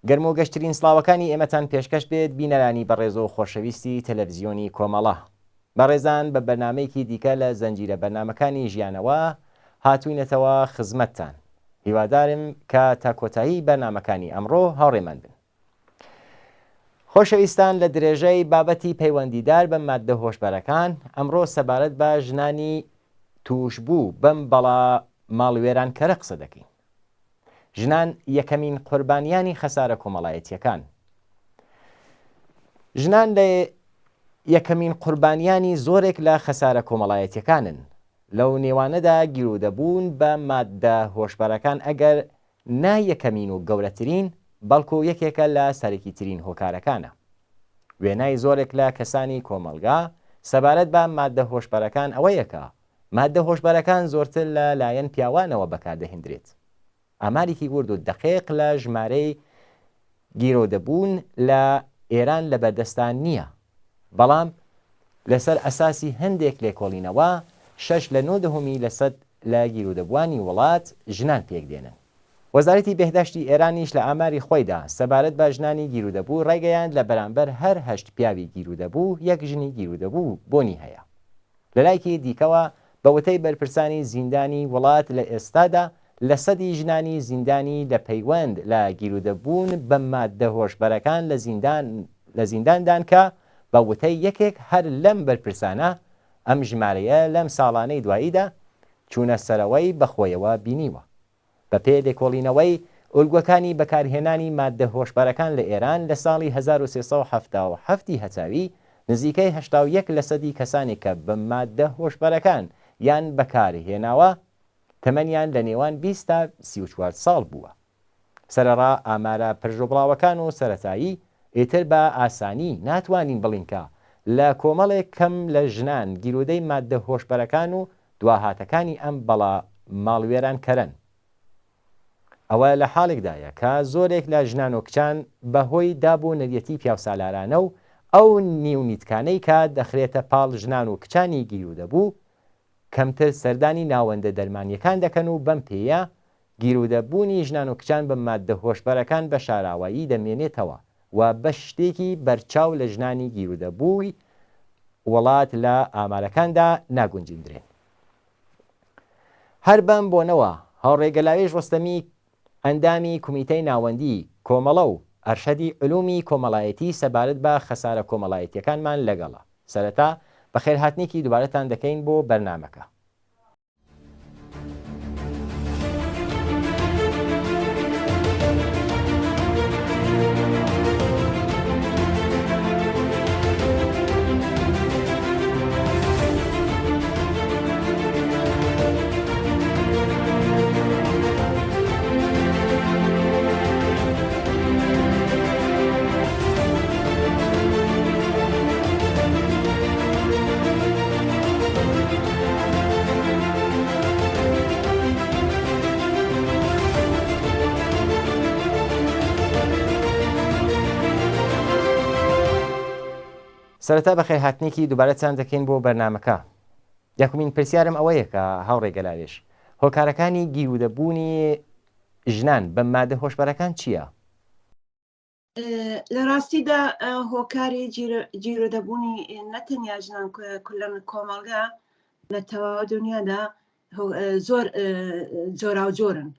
گەرم و گەشترین سڵاوەکانی ئێمەتان پێشکەش بێت بینەرانی بەڕێز و خۆشەویستی تەلەڤیزیۆنی کۆمەڵە. بەڕێزان بە بەرنامەیەکی دیکە لە زەنجیرە بەرنامەکانی ژیانەوە هاتووینەتەوە خزمەتتان. هیوادارم کە تا کۆتایی بەرنامەکانی ئەمڕۆ هاوڕێمان بن. خۆشەویستان، لە درێژەی بابەتی پەیوەندیدار بە ماددە هۆشبەرەکان ئەمڕۆ سەبارەت بە ژنانی توشبوو بەم بەڵا ماڵوێرانکەرە قسە دەکەین. ژنان یەکەمین قوربانیانی خەسارە کۆمەڵایەتیەکان. ژنان لە یەکەمین قوربانیانی زۆرێک لە خەسارە کۆمەڵایەتیەکانن. لەو نێوانەدا گیرودەبوون بە ماددە هۆشبەرەکان ئەگەر نا یەکەمین و گەورەترین بەڵکو یەکێکە لە سەرەکیترین هۆکارەکانە. وێنای زۆرێک لە کەسانی کۆمەلگا سەبارەت بە ماددە هۆشبەرەکان ئەوەیەکە ماددە هۆشبەرەکان زۆرتر لە لایەن پیاوانەوە بەکاردەهێنرێت. ئامارێکی ورد و دقیق لە ژمارەی گیرۆدەبوون لە ئێران لە بەردەستان نییە، بەڵام لەسەر ئەساسی هەندێک لێکۆڵینەوە 6.9% لە گیرودەبوانی وڵات ژنان پێکدێنن. وەزارەتی بێهداشتی ئێرانیش لە ئاماری خۆیدا سەبارەت بە ژنانی گیرودەبوو ڕێگەیاند لە بەرامبەر هەر 8 پیاوی گیرودەبوو یەک ژنی گیرودەبوو بۆنی هەیە. لە لایەکی دیکەوە بە وتەی بەرپرسانی زیندانی وڵات لە ئێستادا لە سەدی ژنانی زیندانی لە پەیوەند لە گیرودەبوون بە ماددە هۆشبەرەکان لە زینداندان کە بە وتەی یەکێک هەر لەم بەرپرسانە ئەم ژمارەیە لەم ساڵانەی دواییدا چوونە سەرەوەی بەخۆیەوە بینیوە. بە پێ لێکۆڵینەوەی ئولگوەکانی بەکارهێنانی ماددە هۆشبەرەکان لە ئێران لە ساڵی 1377 هەچاوی نزیکەی 81% کەسانی کە بە ماددە هۆشبەرەکان یان بەکارهێناوە تەمەنیان لە نێوان 20 تا 34 ساڵ بووە. سەرەڕا ئامارە پرژۆبڵاوەکان و سەرەتایی ئیتر بە ئاسانی ناتوانین بڵین کە لە کۆمەڵێک کەم لە ژنان گیرودەی ماددە هۆشبەرەکان و دواهاتەکانی ئەم بەڵا ماڵوێران کەرن. ئەوە لە حاڵێکدایە کە زۆرێک لە ژنان و کچان بەهۆی دابوو نەریەتی پیاوسالارانە و ئەو نیونیتکانەی کە دەخرێتە پاڵ ژنان و کچانی گیرودەبوو کەمتر سەردانی ناوەندە دەرمانیەکان دەکەن و بەم پێیە گیرودەبوونی ژنان و کچان بە ماددە هۆشبەرەکان بە شاراوایی دەمێنێتەوە و بە شتێکی بەرچاو لە ژنانی گیرودەبووی وڵات لە ئامارەکاندا ناگونجیندرێن. هەر بەم بۆنەوە هاوڕێگەلاوێژ ڕۆستەمی ئەندامی کومیتەی ناوەندی کۆمەڵە و ئەرشەدی علومی کۆمەڵایەتی سەبارەت بە خەسارە کۆمەڵایەتیەکانمان لەگەڵە. سەرەتا بەخێرهاتنێکی دووبارەتان دەکەین بۆ بەرنامەکە. سەرەتا بەخێرهاتنێکی دووبارەتان دەکەین بۆ بەرنامەکە. یەکەمین پرسیارم ئەوەیە کە هاوڕێگەلاوێژ هۆکارەکانی گیرودەبوونی ژنان بە ماددە هۆشبەرەکان چییە؟ لە ڕاستیدا هۆکاری گیرودەبوونی نەتەنیا ژنان کولەن کۆمەڵگا لە تەواو دنیادا زۆر جۆراوجۆرن،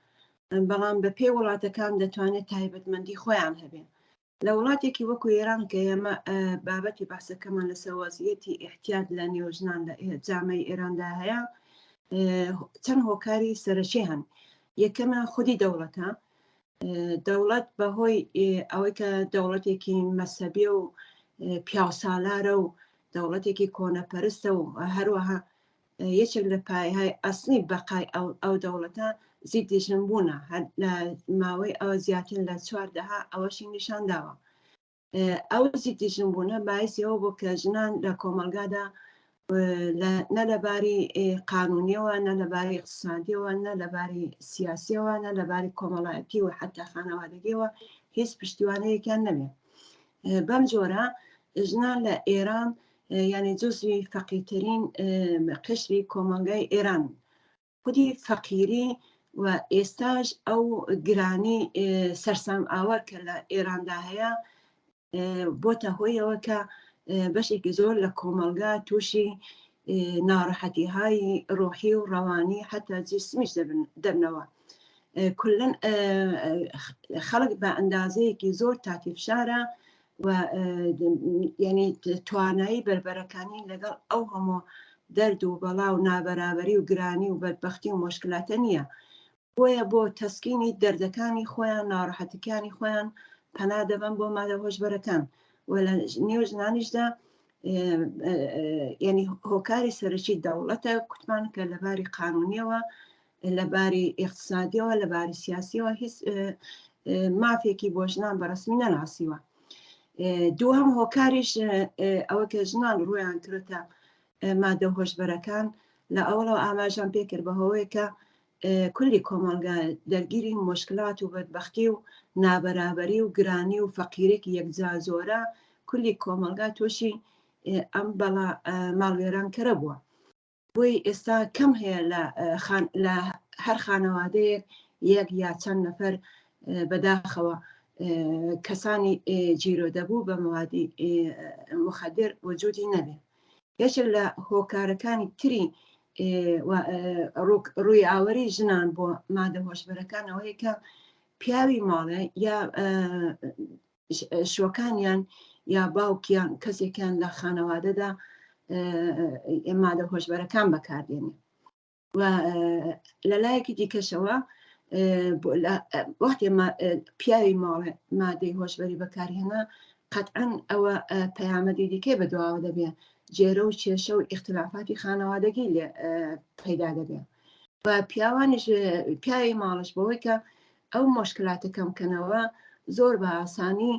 بەڵام بە پێی وڵاتەکان دەتوانێت تایبەتمەندی خۆیان هەبێن. لە وڵاتێکی وەکو ئێران کە ئێمە بابەتی باسەکەمان لەسەر وەزعیەتی احتیاط لە نێو ژنان لە جامەی ئێراندا هەیە، چەند هۆکاری سەرەکی هەن. یەکەمە خودی دەوڵەتە. دەوڵەت بەهۆی ئەوەی کە دەوڵەتێکی مەسەبی و پیاوسالارە و دەوڵەتێکی کۆنەپەرستە و هەروەها یەکێک لە پایهای ئەسلی بەقای ئەو دەوڵەتە زیدیژنبوونە. لە ماوەی ئەوە زیاتر لە 4 ئەوەشی نیشانداوە. ئەو زیدیژنبوونە باعثی ئەوە بۆ کە ژنان لە کۆمەلگادا نە لەباری قانونیەوە، نە لەباری اقتصادیەوە، نە لەباری سیاسیەوە، نە لەباری کۆمەڵایەتی و حتا خانەوادەگیەوە هیچ پشتیوانەیەکیان نەبێت. بەم جۆرە ژنان لە ئێران یعنی جزوی فەقیرترین قشری کۆمەلگای ئێران. خودی فەقیری و ئێستاش ئەو گرانی سەرسام ئاوە کە لە ئێراندا هەیە بۆتە هۆیەوە کە بەشێکی زۆر لە کۆمەلگا تووشی ناڕەحەتی‌های ڕۆحی و ڕەوانی حتا جسمیش دەبنەوە. کولن خەڵک بە ئەندازەیەکی زۆر تاکیفشارە و ینی توانایی بربەرەکانی لەگەڵ ئەو هەموو دەرد و بەڵا و نابەرابەری و گرانی و بەدبەختی و مشکلاتە نییە. بۆیە بۆ تەسکینی دەردەکانی خۆیان ناڕەحەتەکانی خۆیان پەنا دەبن بۆ مادە هۆشبەرەکان و لە نێو ژنانیشدا ینی هۆکاری سەرەکی دەوڵەتە کوتمان کە لەباری قانونیەوە لەباری ئیقتصادیەوە لەباری سیاسیەوە هیچ مافێکی بۆ ژنان بەڕسمی نەناسیوە. دووهەم هۆکاریش ئەوە کە ژنان ڕوویان کردە مادە هۆشبەرەکان لە ئەوڵەوە ئاماژان پێکرد بەهۆیە کە کولی کۆمەلگا دەرگیری مشکلات و بەدبەختی و نابەرابەری و گرانی و فەقیرێکی یەکجا زۆرە کولی کۆمەلگا تۆشی ئەم بەڵا ماڵوێران کەرە بووە. بۆی ئێستا کەم هەیە لە هەر خانەوادەیەک یەک یا چەند نەفەر بەداخەوە کەسانی جیرۆ دەبوو بە موادی مخەدر وجودی نەبێ. یەکێک لە هۆکارەکانی تری ڕووی ئاوەری ژنان بۆ مادە هۆشبەرەکانەوەی کە پیاوی ماڵێ یا شوەکانیان یا باوکیان کەسێکیان لە خانەوادەدا مادە هۆشبەرەکان بەکاردێنێ و لەلایەکی دیکەشەوە وەختی پیاوی ماڵێ مادەی هۆشبەری بەکارهێنا قەتعەن ئەوە پەیامەدی دیکەی بەدواوە دەبێ جێرە و کێشە و ئیختلافاتی خانەوادەگی لێ پەیدا دەبێ و پیاوانیش پیاوی ماڵش بەوەی کە ئەو مشکلاتەکە بکەنەوە زۆر بە ئاسانی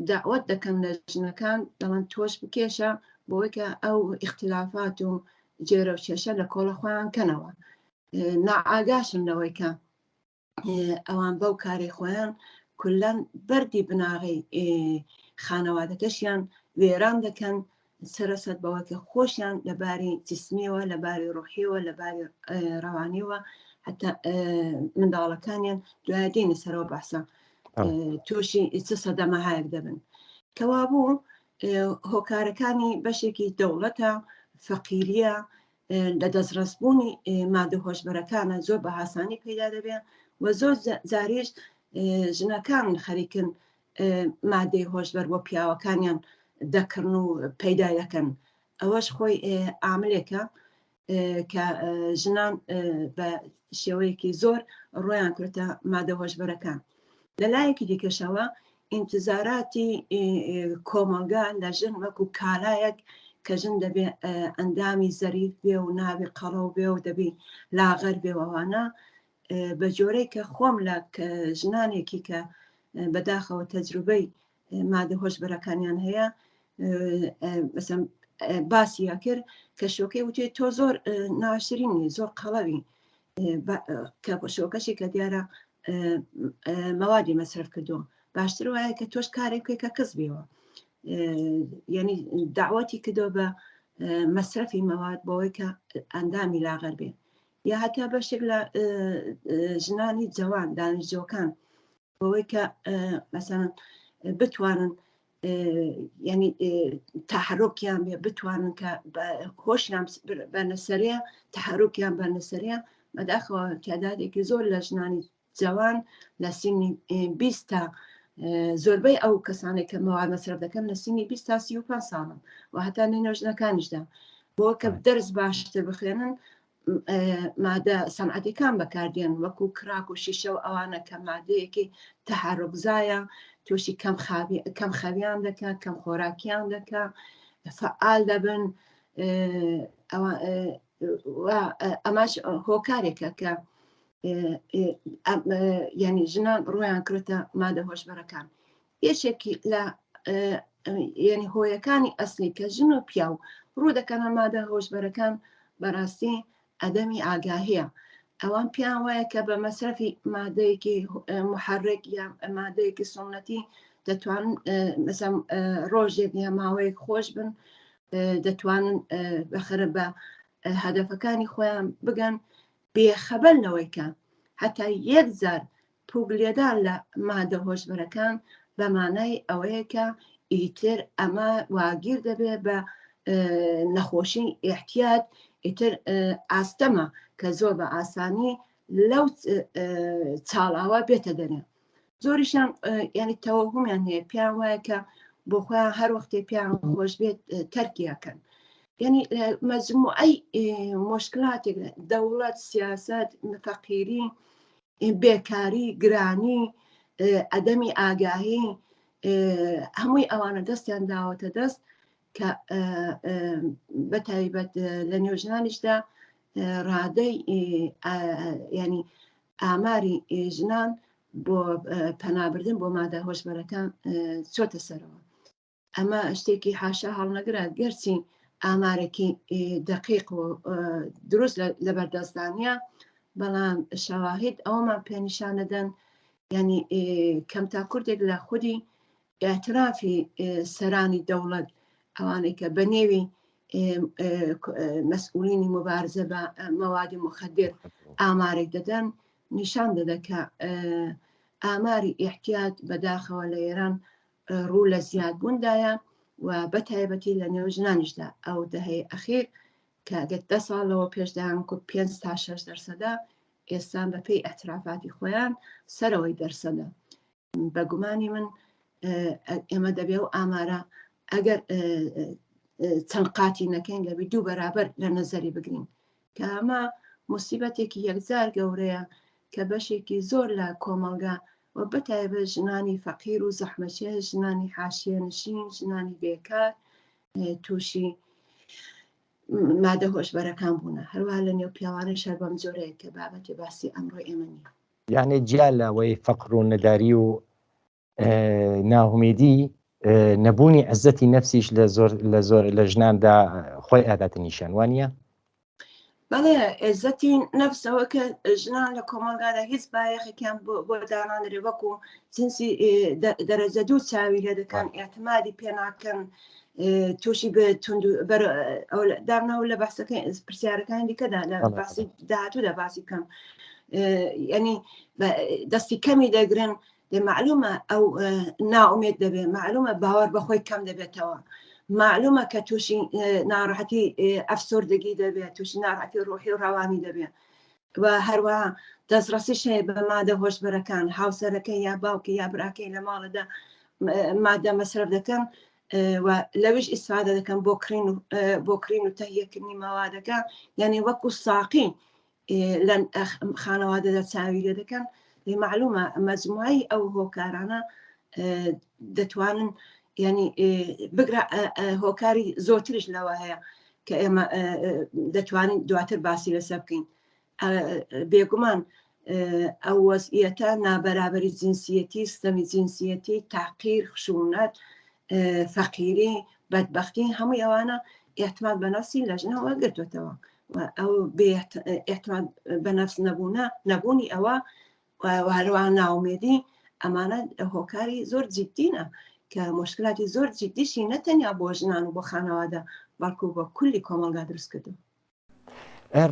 داوەت دەکەن لە ژنەکان دەڵێن تۆش بکێشە بۆی کە ئەو ئیختلافات و جێرە و کێشە لە کۆڵە خۆیان کەنەوە. نائاگاشن لەوەی کە ئەوان بەو کاری خۆیان کولەن بەردی بناغی خانەوادەکەشیان وێران دەکەن سەرەسەد بەوە کە خۆشیان لەباری جسمیەوە لەباری ڕۆحیەوە لەباری ڕەوانیەوە حتا منداڵەکانیان دوای دێنە سەرەوە بەسە تووشی چ سەدەمەهایەک دەبن. کەوا بوو هۆکارەکانی بەشێکی دەوڵەتە فەقیریە لە دەستڕەستبوونی مادە هۆشبەرەکانە زۆر بە ئاسانی پەیدا دەبێت و زۆر جاریش ژنەکان خەریکن مادەی هۆشبەر بۆ پیاوەکانیان دەکردن و پەیدا دەکەن. ئەوەش خۆی عاملێکە کە ژنان بە شێوەیەکی زۆر ڕۆیان کردە مادە هۆشبەرەکان. لەلایەکی دیکەشەوە ئینتزاراتی کۆمەلگا لە ژن وەکو کالایەک کە ژن دەبێ ئەندامی زەریف بێ و نابێ قەڵەو بێ و دەبی لاغەر بێوەوانە بە جۆرەی کە خۆم لە ژنانێکی کە بەداخەوە تەجروبەی مادە هۆشبەرەکانیان هەیە باسییا کرد کە شۆکەی وتێت تۆ زۆر ناشرینی زۆر قەڵەوی کە شۆکەشی کە دیارە مەوادی مەسرف کردووە باشتر وایە کە تۆش کارێکێکە کەس بێەوە یعنی داوەتی کردەوە بە مەسرفی مەواد بەوەی کە ئەندامی لاغەر بێ یا هەتا بەشێک لە ژنانی جەوان دانیشتوەکان بەوەی کە مەسەڵەن بتوانن ینی تەحەرۆکیان بێ بتوانن کە هۆشیان بەرنەسەریە تەحەرۆکیان بەرنەسەریە بەداخەوە تعدادێکی زۆر لە ژنانی جوان لە سینی 20 تا زۆربەی ئەو کەسانێک کە مەواد مەسرف دەکەن لە سینی 20 تا 35 ساڵن و هەتا نینە ژنەکانیشدا بۆ کە دەرس باشتر بخوێنن مادە سەنعەتیەکان بەکاردێن وەکو کراک و شیشە و ئەوانە کە مادەیەکی تەحەرۆکزایە تووشی کەم خەویان دەکات کەم خۆراکیان دەکات فعال دەبن ئەماش هۆکارێکە کە ینی ژنان ڕۆیان کردە مادە هۆشبەرەکان. یەکێکی لە ینی هۆیەکانی ئەسلی کە ژن و پیاو ڕوو دەکەنە مادە هۆشبەرەکان بەڕاستی ئەدەمی ئاگاهەیە. ئەوان پیان وایە کە بە مەسرفی مادەیەکی محرک یا مادەیەکی سنەتی دەتوانن مەسەڵەن ڕۆژێک یا ماوەیەک خۆش بن دەتوانن بەخرە بە هەدەفەکانی خۆیان بگەن بێخەبەر لەوەی کە حتا 1,000 پوگ لێدان لە مادە هۆشبەرەکان بەمانای ئەوەیە کە ئیتر ئەمە واگیر دەبێت بە نەخۆشی احتیات ئیتر ئاستەمە کە زۆر بە ئاسانی لەو چاڵاوە بێتە دەرێ. زۆریشان ینی تەوەهمیان هەیە پیان وایە کە بۆ خۆیان هەر وەختێ پیان خۆش بێت تەرکیەکەن. یعنی مەجموعەی مشکلاتێک دەوڵەت، سیاست، فەقیری، بێکاری، گرانی، ئەدەمی ئاگاهی، هەمووی ئەوانە دەستیان داوەتە دەست کە بەتایبەت لە نێوژنانیشدا ڕادەی ینی ئاماری ژنان بۆ پەنابردن بۆ مادە هۆشبەرەکان چۆتە سەرەوە. ئەمە شتێکی حاشا هەڵنەگرات گەرچی ئامارێکی دقیق و دروست لە بەردەستدانە، بەڵام شەواهید ئەومان پێنیشانەدەن ینی کەمتا کوردێک لە خودی ئاعترافی سەرانی دەوڵەت ئەوانەی کە بە نێوی مەسئولینی مبارزە بە مەوادی مخدر ئامارێک دەدەن نیشان دەدە کە ئاماری احتیات بەداخەوە لە ئێران ڕوو لە زیادبووندایە و بەتایبەتی لە نێو ژنانیشدا ئەو دەهەیە ئەخیر کە 10 ساڵەوە پێشدایان کو 5 تا 6% ئێستان بەپێی ئەترافاتی خۆیان سەرەوەی دەرسەدە. بە گومانی من ئێمە دەبێ و ئامارە ئەگەر چەند قاتی نەکەین لەبی 2 بەرابەر لە نەزەری بگرین کە ئەمە موسیبەتێکی یەکجار گەورەیە کە بەشێکی زۆر لە کۆمەلگا و بەتایبەت ژنانی فەقیر و زەحمەچێ، ژنانی حاشیەنشین، ژنانی بێکار تووشی مادە هۆشبەرەکان بوونە. هەروە لە نێو پیاوانەی شەر بەم جۆرەیە کە بابەتی باسی ئەمڕۆ ئێمە نیە. یعنی جیا لەوەی فەقر و نەداری و ناهومێدی نەبوونی عزەتی نەفسیش لە ژناندا خۆی ئاداتە نیشانوانیە؟ بەڵێ عزەتی نەفسەوە کە ژنان لە کۆمەلگادا هیچ بایەخێکیان بۆ دانانرێ وەکو جنسی دەرەجە دوو چاوی لێ دەکەن، ئێعتمادی پێناکەن، تووشی دامناو لە باسەکە پرسیارەکانی دیکەدا لە باسی داهاتوودا باسی بکەم. ینی دەستی کەمی دەگرن، معلومە ئەو ناومێت دەبێت، معلومە باوەڕ بەخۆی کەم دەبێتەوە، معلومە کە تووشی ناڕەحەتی ئەفسۆردگی دەبێت، تووشی ناڕەحەتی ڕۆحی و ڕەوانی دەبێت و هەروەها دەستڕەسیش هەیە بە مادە هۆشبەرەکان. هاوسەرەکەی یا باوکی یا براکەی لە ماڵەدا مادە مەسرف دەکەن و لەویش ئیسفادە دەکەن بۆ کڕین و تەهیەکردنی مەوادەکە، یعنی وەکو ساقی لە خانەوادەدا چاوی لێ دەکەن. معلومە مەجموعەی ئەو هۆکارانە دەتوانن ینی بگرە هۆکاری زۆرتریش لەوە هەیە کە ئێمە دەتوانین دواتر باسی لەسەر بکەین. بێگومان ئەو وەزعیەتە نابەرابەری جنسیەتی، ستەمی جنسیەتی، تاقیر، خشونەت، فەقیری، بەدبەختی، هەمووی ئەوانە ئێعتماد بە نەفسی لە ژنەوە گرتوێتەوە. ئەو ئێعتماد بە نەفس نەبوونی ئەوە هەروە ناومێدی، ئەمانە هۆکاری زۆر جددینە کە مشکلاتی زۆر جددیشی نەتەنیا بۆ ژنان و بۆ خانەوادە بەڵکو بۆ کولی کۆمەلگا دروست کردو.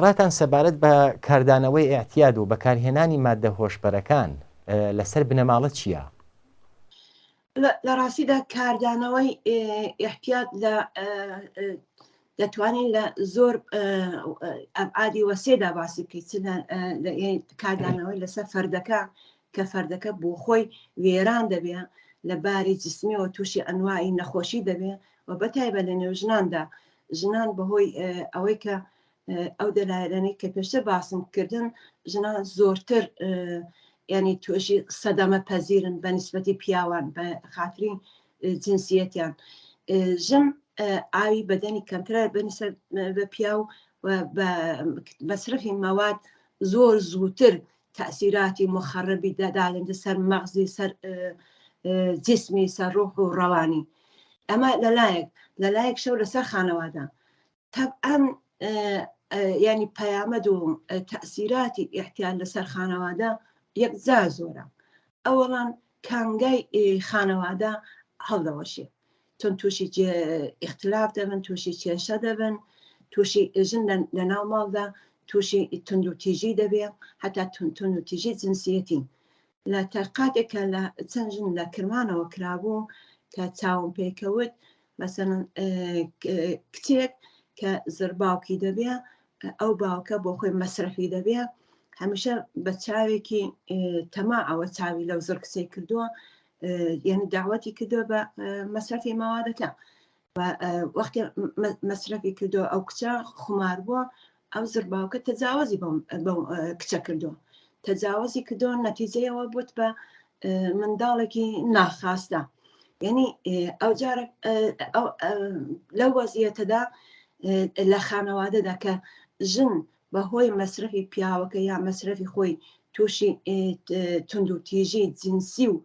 ڕاتان سەبارەت بە کاردانەوەی ئاحتیاد و بەکارهێنانی مادە هۆشبەرەکان لەسەر بنەماڵە چییە؟ لە ڕاستیدا کاردانەوەی ئاحتیاد دەتوانین لە زۆر ئەبعادی وەسێدا باسی بکەیت. کاردانەوەی لەسەر فەردەکە کە فەردەکە بۆ خۆی وێران دەبێت، لە باری جسمی و تووشی ئەنواعی نەخۆشی دەبێت و بەتایبەت لە نێو ژناندا ژنان بەهۆی ئەوەی کە ئەو دەلایلانەی کە پێشتر باسم کردن، ژنان زۆرتر ینی تووشی سەدەمە پەزیرن بە نیسبەتی پیاوان بە خاتری جنسیەتیان. ژن ئاوی بەدەنی کەمترە بە پیاو و بە مەصرفی مەواد زۆر زووتر تەئسیراتی مخەربی دەدالێنە سەر مەغزی، سەر جسمی، سەر ڕۆح و ڕەوانی. ئەمە لەلایەک شەو لەسەر خانەوادە تەبعاً ینی پەیامەد و تەئسیراتی ئاحتیاد لەسەر خانەوادە یەکجار زۆرە. ئەوەڵان کانگای خانەوادە هەڵدەوەشێ، چۆن تووشی ئیختلاف دەبن، تووشی کێشە دەبن، تووشی ژن لە ناو ماڵدا تووشی تونند و تیژی دەبێ حتا تونند و تیژی جنسیەتی لە تاقاتێکە لە چەندژن لە کرمانەوە کرابوو کە چاوم پێکەوت مەسەن کچێک کە زرباوکی دەبێ ئەو باوکە بۆ خۆی مەسرفی دەبێ هەمیشە بە چاوێکی تەما ئەوە چاوی لەو زر کچەی کردووە یعنی داوەتی کردووە بە مەسرفی ماوادەکە وەختی مەسرفی کردووە ئەو کچە خمار بووە ئەو زرباوکە تەجاوزی بەو کچە کردووە تەجاوزی کردووە نەتیجەیەوە بوت بە منداڵێکی ناخواستە یعنی ئەو جارە لەو وەزیەتەدا لە خانەوادەدا کە ژن بەهۆی مەسرفی پیاوەکە یا مەسرفی خۆی تووشی تونند و تیژی جنسی و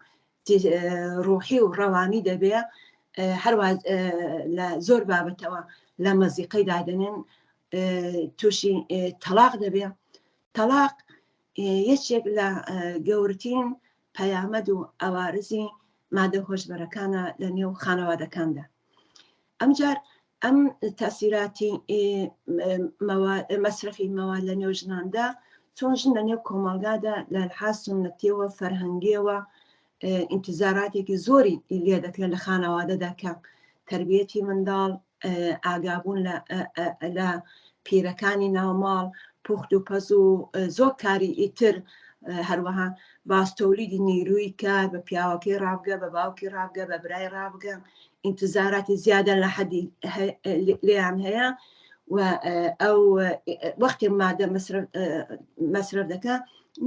ڕوحی و ڕەوانی دەبێ هەروە لە زۆر بابەتەوە لە مەزیقەی دادنێن تووشی تەلاق دەبێ تەلاق یەکێک لە گەورترین پەیامەد و ئەوارزی مادە هۆشبەرەکانە لە نێو خانەوادەکاندا ئەمجار ئەم تاسیراتی مەسرفی مەواد لە نێو ژناندا چۆن ژن لە نێو کۆمەڵگادا لە لحاظ سونەتیەوە فەرهەنگیەوە ئینتزاراتێکی زۆری لێ دەکرێت لە خانەوادەدا کە تربیەتی منداڵ ئاگابوون لە پیرەکانی ناوماڵ پوخت و پەز و زۆر کاری ئیتر هەروەها باستۆلیدی نیروی کار بە پیاوەکەی ڕابگە بە باوکی ڕابگە بە برای ڕابگە ئینتزاراتی زیادە لە حەدی لێیان هەیە و ئەو وەختی مادە مەسرف دەکە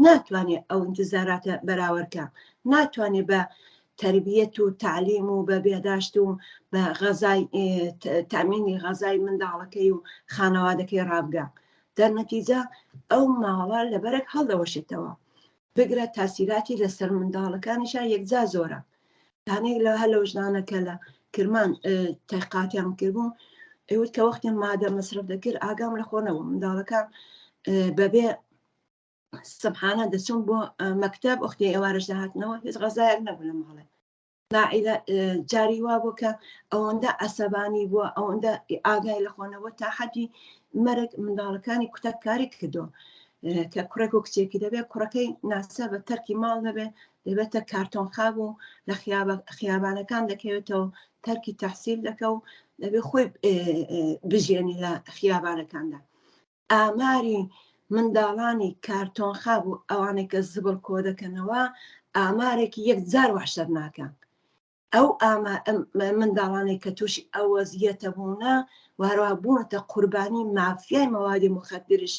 ناتوانێت ئەو ئینتزاراتە بەراوردکە ناتوانێت بە تربیەت و تعلیم و بە بێداشت و بە غەزای تامینی غەزای منداڵەکەی و خانەوادەکەی ڕابگە دەرنەتیجە ئەو ماوەڵە لەبەرێک هەڵدەوەشێتەوە بگرە تاسیراتی لەسەر منداڵەکانیشان یەکجا زۆرە تانێک لە هەر لەو ژنانەکە لە کرمان تەقاتیان کردبوو ئەوت کە وەختی مادە مەسرف دەکرد ئاگام لە خۆنەوە منداڵەکان بەبێ سبحانە دەچون بۆ مەکتەب وەختی ئێوارەش داهاتنەوە هیچ غەزایەک نەبوو لە ماڵێ نائیلە جاری وا بوو کە ئەوەندە عەسەبانی بووە ئەوەندە ئاگای لە خۆنەوە تا حەدی مەرگ منداڵەکانی کوتک کاری کردو کە کوڕێک و کچێکی دەبێت کوڕەکەی ناسە بە تەرکی ماڵ نەبێ دەبێتە کارتۆنخاب و لە خیابانەکان دەکەوێتەوە تەرکی تەحسیل دەکە و دەبێت خۆی بژێنی لە خیابانەکاندا ئاماری منداڵانی کارتۆنخاب و ئەوانێک کە زبڵ کۆ دەکەنەوە ئامارێکی یەکجار وحشەت ناکە ئەو منداڵانێک کە تووشی ئەو وەزیەتە بوونە وهروەها بوونەتە قوربانی مافیای مەوادی مخەدرش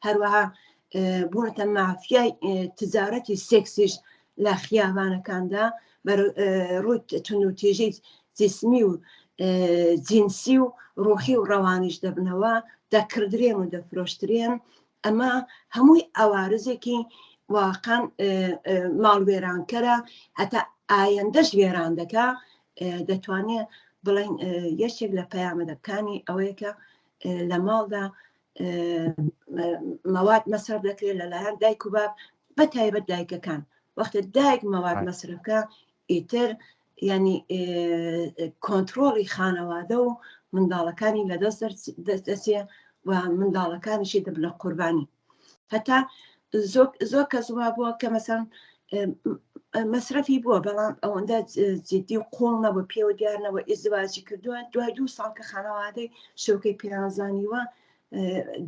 هەروەها بوونەتە مافیای تجارەتی سێکسیش لە خیابانەکاندا ڕووی تونند و تیژی جسمی و جینسی و ڕوحی و ڕەوانیش دەبنەوە دەکردرێن و دەفرۆشترێن ئەمە هەمووی ئەوارزێکی واقعاً ماڵوێرانکەرە هەتا ئایندەش وێران دەکا دەتوانێت بڵین یەکێک لە پەیامەدەکانی ئەوەیە کە لە ماڵدا مەواد مەسرف دەکرێت لەلایەن دایک و باب بە تایبەت دایکەکان وەختە دایک مەواد مەسرفکە ئیتر ینی کۆنتڕۆڵی خانەوادە و منداڵەکانی لەدەست دەچێ و منداڵەکانیشی دەبنە قوربانی هەتا زۆر کەس وا بووە کە مەسەڵەن مەسرفی بووە بەڵام ئەوەندە جدی و قوڵ نەبوو پێوە دیار نەبوو ئیزدواجی کردووە دوای 2 ساڵ کە خانەوادەی شۆکەی پیرانزانیوە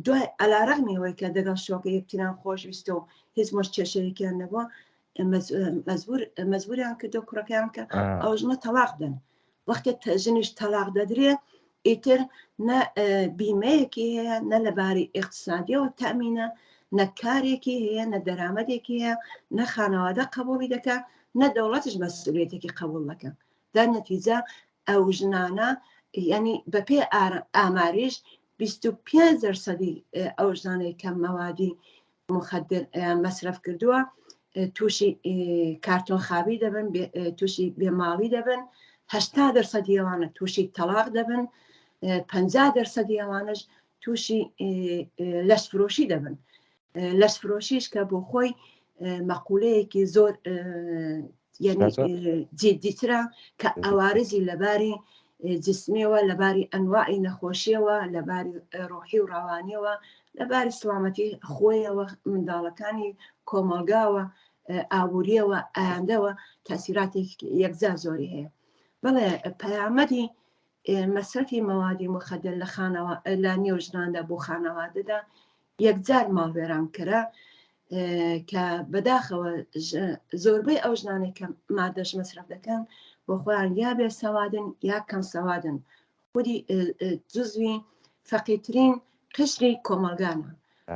دوای ئەلارەغمیەوەی کە دەگەڵ شۆکە یەکتران خۆشویستە و هیچ مۆش کێشەیەکیان نەبووە مەزبوریان کردو کوڕەکەیان کە ئەو ژنە تەلاق دەن وەختە ژنیش تەلاق دەدرێت ئیتر نە بیمەیەکی هەیە نە لەباری ئیقتصادیەوە تەمینە نە کارێکی هەیە نە دەرامەدێکی هەیە نە خانەوادە قبوڵی دەکات نە دەوڵەتش مەسئولیەتێکی قبوڵ دەکات در نەتیجە ئەو ژنانە یعنی بەپێ ئاماریش 25% ئەو ژنانەی کە مەوادی مخدر مەسرف کردووە تووشی کارتۆنخابی دەبن تووشی بێماڵی دەبن 80% ئەوانە تووشی تەلاق دەبن 50% ئەوانش تووشی لەشفرۆشی دەبن لەشفرۆشیش کە بۆ خۆی مەقولەیەکی زۆر جدیترە کە ئەوارزی لەباری جسمیەوە لەباری ئەنواعی نەخۆشیەوە لەباری ڕۆحی و ڕەوانیەوە لەباری سڵامەتی خۆیەوە منداڵەکانی کۆمەلگاوە ئابوووریەوە ئایاندەوە تەسیراتێک یەکجا زۆری هەیە بەڵێ پەیامەدی مەسرەفی مەوادی مخەدر لە نێو ژناندا بۆ خانەوادەدا یەکجار ماڵوێران کرا کە بەداخەوە زۆربەی ئەو ژنانێک کە مادەش مەسرف دەکەن بۆ خۆیان یا بێ سەوادن یا کەم سەوادن خودی جزوی فەقیرترین قشری کۆمەلگانە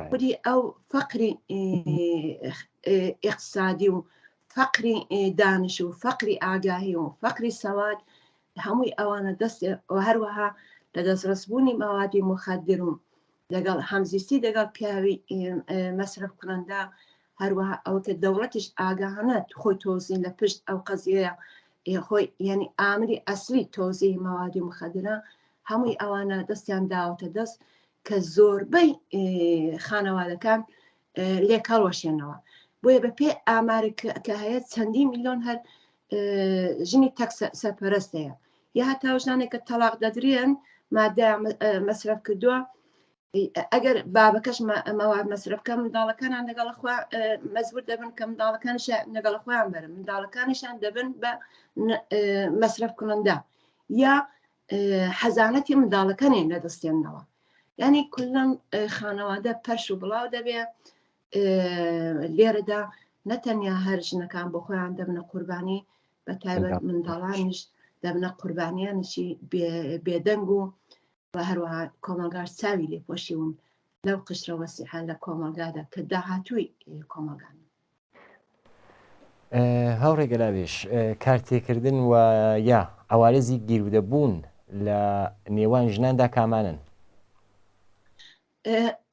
خودی ئەو فەقری ئیقتصادی و فەقری دانش و فەقری ئاگاهی و فەقری سەواد هەمووی ئەوانە هەروەها لە دەستڕستبوونی مەوادی مخەدر و لەگەڵ هەمزیستی لەگەڵ پیاوی مەسرف کنندا هەروەها ئەو کە دەوڵەتیش ئاگاهانە خۆی تۆزین لە پشت ئەو قەزیەیە خۆی یعنی ئامری ئەسلی تۆزی مەوادی مخەدرە هەمووی ئەوانە دەستیان داوەتە دەست کە زۆربەی خانەوادەکان لێکەڵوەشێنەوە بۆیە بە پێ ئامارێک کە هەیە چەندی میلیۆن هەر ژنی تەک سەرپەرست هەیە یا هەتا ژنانێک کە تەلاق دەدرێن مادە مەسرف کردووە ئەگەر بابەکەش مەواد مەسرفکە منداڵەکانان لەگەڵ خوا مەزبور دەبن کە منداڵەکانش لەگەڵ خۆیان بەرن منداڵەکانیشان دەبن بە مەسرف کنندا یا حەزانەتی منداڵەکانی لەدەستێننەوە یعنی کولەن خانەوادە پەرش و بڵاو دەبێ لێرەدا نەتەنیا هەر ژنەکان بۆ خۆیان دەبنە قوربانی بە تایبەت منداڵانیش دەبنە قوربانیانشی بێدەنگ و هەروەها کۆمەلگار چاوی لێپۆشیون لەو قشرە وەسیحە لە کۆمەلگادا کە داهاتووی کۆمەلگان هاوڕێگە لاوێش کارتێکردن و یا ئەوارەزی گیرودەبوون لە نێوان ژناندا کامانن